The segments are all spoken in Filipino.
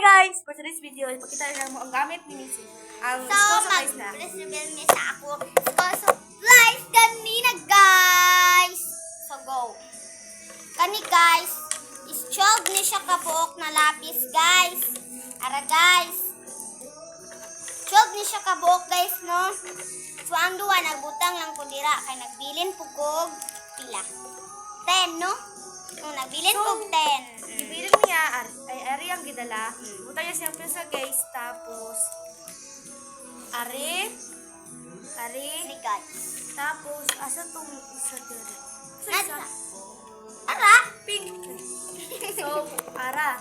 Hi guys! For today's video, ipakita na mo ang gamit ni Missy. Ang supplies na. mag-reveal niya sa ako. Supplies kanina, guys! So, go. Kani, guys, is 12 ni siya kabuok na lapis, guys. Ara, guys. 12 ni siya kabuok, guys, no? So, ang duwa, nagbutang lang ko dira. Kaya nagbilin po kog pila. 10, no? Nagbilin kog 10. Ibilin niya, ari ang gidala. Buta niya siyang pisa guys. Tapos, ari. Ni guys. Tapos, asa tong isa dito? Nasa? Ara? Pink. So, ara.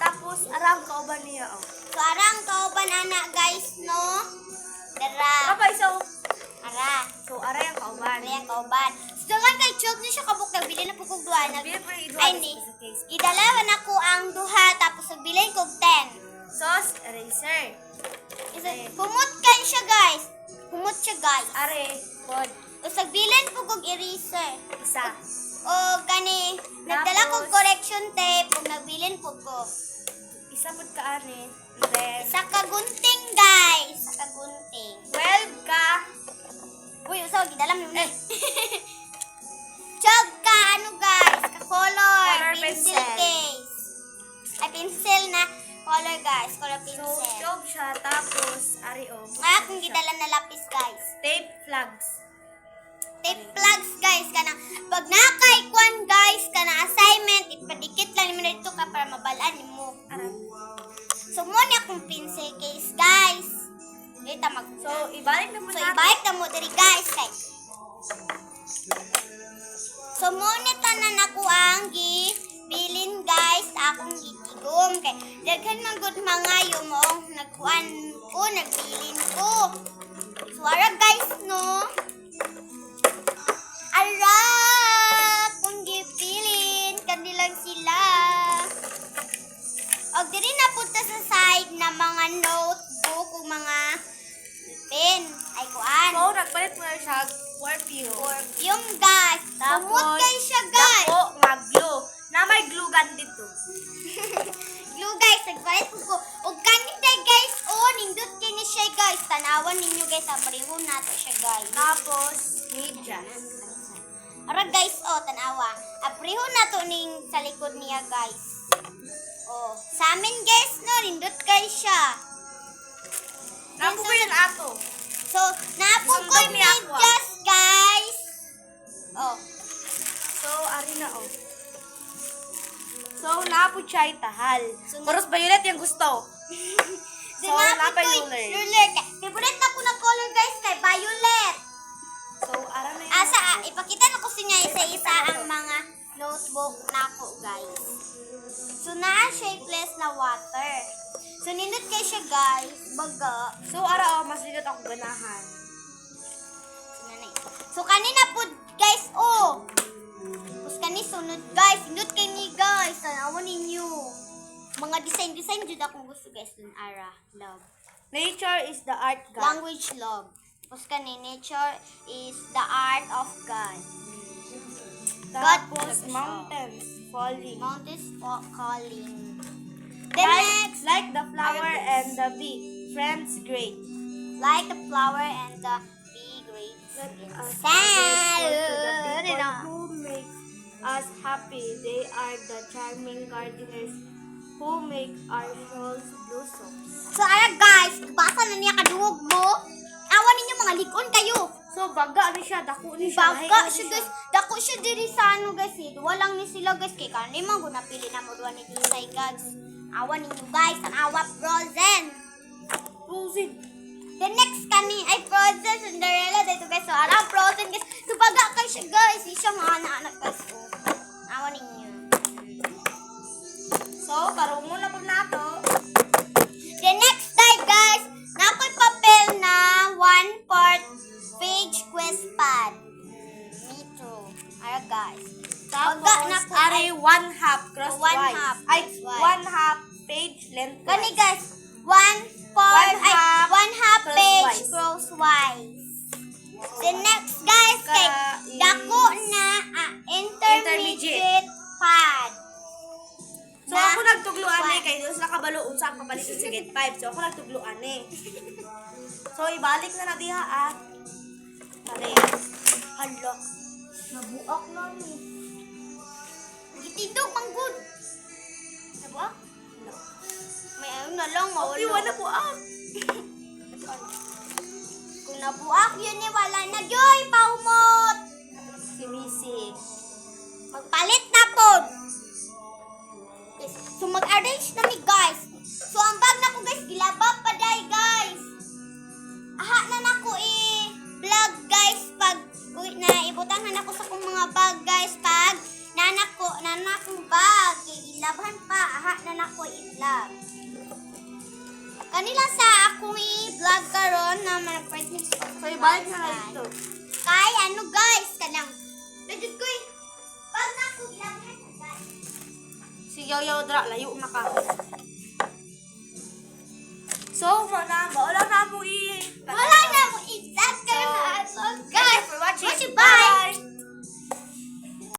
Tapos, ara ang kauban niya, oh. So, arang kauban anak, guys, no? Dara. Okay, so, Ara. ara yung kauban. Ara yung kauban. So, nga kay Chog na siya kabuk. Nagbili na po kog duha. Nagbilin po yung idwa. Ay, ni. Idalawan ako ang duha. Tapos, nagbilin kog 10. Sauce, eraser. Humot kayo siya, guys. Humot siya, guys. Are, pod. Tapos, nagbilin po kog eraser. Isa. O, kani, nagdala kog correction tape. Kung nagbilin po ko. Isa pod ka, ani. And then, Sa kagunting, guys. Sa kagunting. 12 ka. Uy, usaw, gidalam yun eh. Chog ka, ano guys, ka-color, Color pencil pencil. case. Ay, pencil na color guys, color So, pencil. job siya. Tapos, ari, oh. Kaya kung gidala na lapis guys. Tape flags. Tape plugs guys, kana pag nakaikwan guys, kana assignment, ipadikit lang naman dito ka para mabalaan mo. So, muna akong pencil case guys. Dito So, ibalik na mo So, natin. ibalik na mo diri guys kay. So, muna tanan ako ang gibilin guys sa akong gitigom kay daghan man gud mga mo nagkuan ko nagbilin ko. So, ara guys no. Ara kung gibilin kanilang sila. Og diri na punta sa side na mga notebook o mga pen. Ay, kuan. So, nagpalit mo na siya. Perfume. Perfume, guys. Kumot kayo siya, guys. Dako, nga glue. Na may glue gun dito. Glue, guys. Nagpalit ko. O kanita, guys. Oh, nindot kayo ni siya, guys. Tanawan ninyo, guys. Abrihon nato siya, guys. Tapos, media. Ara, guys. Oh, tanawa. Abrihon nato ning sa likod niya, guys. Oh, sa amin, guys, no. Nindot kayo siya. Napo ko yung ato. So, napo ko Isundog ni Aqua. medyas, guys. Oh. So, ari na, oh. So, napo siya itahal. So, Puros violet yung gusto. So, napay ruler. Ruler. Favorite na ko na color, guys, kay violet. So, ara na yun. Asa, ipakita na ko sa inyo isa-isa ang mga notebook na ko, guys. So, shapeless na water. So, nindot kayo siya, guys. Baga. So, ara, oh, mas ligot ako ganahan. So, kanina po, guys, oh. Tapos kani sunod, guys. Nindot kayo ni, guys. Tanawan ninyo. Mga design dyan akong gusto, guys. Dun, ara. Love. Nature is the art God. Language, love. Tapos kani, nature is the art of God. Tapos, God, mountains falling. Mountains calling. The next, Like the flower and the bee. Friends great. like the flower and the bee grapes. Who makes us happy? They are the charming gardeners who make our souls blossom. So, ara guys, basa na niya kaduog mo. Awan ninyo mga likon kayo. So, baga ni siya, dako ni siya. Baga siya guys. Dako siya diri sa ano guys. Walang ni sila guys. Kaya kanina mga napili na mo duwa ni Disay guys. Awan ninyo guys. Ang awa frozen. Frozen. The next kani ay Frozen Cinderella dito guys. So, alam Frozen guys. So, baga kayo siya guys. Siya mga anak-anak guys. So, awan ninyo. So, karungo na po na to. The next day guys. Nakoy papel na 1/4 page quiz pad. Me too. Ara guys. Tapos, Baga na po ari 1/2 crosswise. 1/2 Ay, crosswise. 1/2 page length. Kani guys, 1/4 page crosswise. crosswise. The next guys kay dako na intermediate pad. So ako nagtugluan eh, kay Diyos nakabalo unsa ang papalit sa grade 5. So ako nagtugluan eh. So ibalik na diha ah. Pare. Hala. Nabuak na ni. Gitindog mang good. Diba? May ano na lang, mawala. Okay, wala buak. Kung nabuak yun eh, wala na Joy, paumot. Si Missy. Magpalit na po. Yes. So mag-arrange na mi guys. So ang bag na ko guys, gilabab pa day guys. Aha na nako vlog guys pag naibutang na nako sa kong mga bag guys pag nanakong bag ilabhan pa aha na nako i-vlog. Kanila sa akong i-vlog karon na manag-partner sa So ibalik na lang ito. kay ano guys kanang legit ko pag nako ilabhan na guys. Si Yaw dra layo na ka. So, wala na. Wala na mo